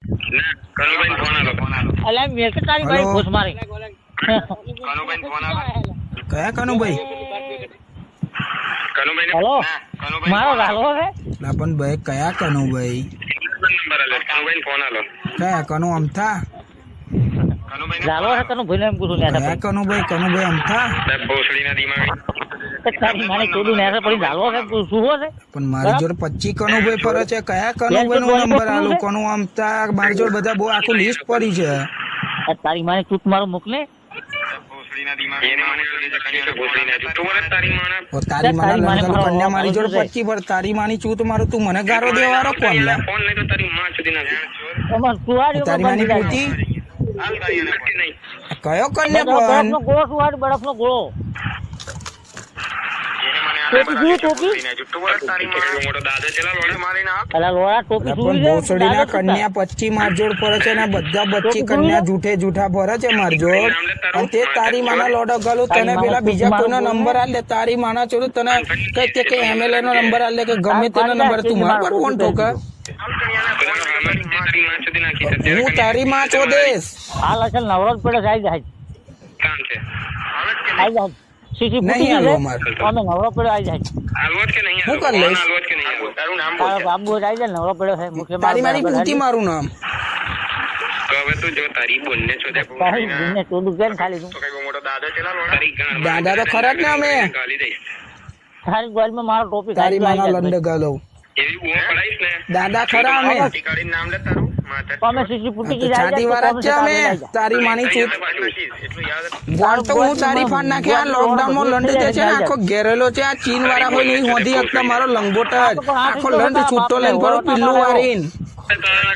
Kanubhai phone આલો અલ્યા મેં કે તારી ભાઈ ઘૂસ મારી કનુભાઈ ફોન આલો કયા કનુભાઈ? કનુભાઈ હેલો મારો ગાલો છે ના પણ ભાઈ કયા કનુભાઈ? નંબર આલો કનુભાઈ ફોન આલો કયા કનુ અમથા? કનુભાઈ ગાલો છે તને ભાઈને એમ પૂછું ને કયા કનુભાઈ? કનુભાઈ અમથા? ભોસડીના દિમાગ તારી માને ચોદું ને પછી ગાલો છે તું શું છે પણ મારી જોડે 25 કનુભાઈ ફરે છે. કયા કનુભાઈ નો નંબર આલો? કનુ અમથા મારી જોડે બધા બહુ આખું લિસ્ટ પડી છે. તારી માને ચૂત મારો મોકલે ભોસડીના દિમાગ એને મને ભોસડીના તું બોલે તારી માને ઓ તારી માના લંગલ કન્યા મારી જોડે 25 પર તારી માની ચૂત મારું તું મને ગારો દેવારો કોણ લા? ફોન નહીં તો તારી માં સુધી ના એમાં સુવાડી તારી માની પૂતી હાલ તારી એને નહીં કયો કન્યા બરફનો પણ ગોળો સુવાડી બરફનો ગોળો ટોપી જોઈ ટોપી તું બોલે તારી માં મોટો દાદા ચલા લોડે મારીને આપ અલા લોડા ટોપી પણ સુઈ ભોસડીના કન્યા 25 માર જોડ ફરે છે ને બધા 25 કન્યા જૂઠા ફરે છે માર જોડ. અને તે તારી માના લોડો ગલું તને પેલા બીજા કોઈનો નંબર આલે તારી માના ચોરું તને કઈ તે કે એમએલએ નો નંબર આલે કે ગમે તેનો નંબર તું માર પર ફોન ઠોકા હું તારી માં ચોદેશ હાલ અસલ નવરોજ પડે છે આઈ જાય કામ છે આઈ જાય સીસી નહીં ફૂટી હાલવો ગઈ માર. અમે નવરો પડ્યો આઈ જાય હાલવત કે નહીં હું કરી લઈશ? હાલવત કે નહીં હાલવત તારું નામ તારો બાબુ આઈ જાય નવરો પડ્યો છે મુખ્ય તારી માની પૂતી મારું નામ. તો હવે તું જો તારી બોલને છોડે તારી દિને ચોદું કેમ ખાલી તું તો કઈ મોટો દાદા ચલા લોડે તારી ગાણ દાદા તો ખરા જ ને અમે ગાલી દઈશ તારી ગોલમાં મારો ટોપી તારી ખાલી માના આઈ લંડ ગાલો એવી બૂમ પડાઈશ ને દાદા ખરા અમે ટીકાડીને નામ લે તારું માથે તો અમે સીસી ફૂટી ગઈ છાતી વાળા જ છે અમે તારી માની ચૂત એટલું યાદ બોલ તો હું તારી ફાન નાખે આ લોકડાઉન માં લંડ જે છે ને આખો ઘેરેલો છે આ ચીન વાળા હોય નહીં હોધી હકતા મારો લંગોટ જ આખો લંડ છૂટો લઈને ફરો પિલ્લું વારીન તારા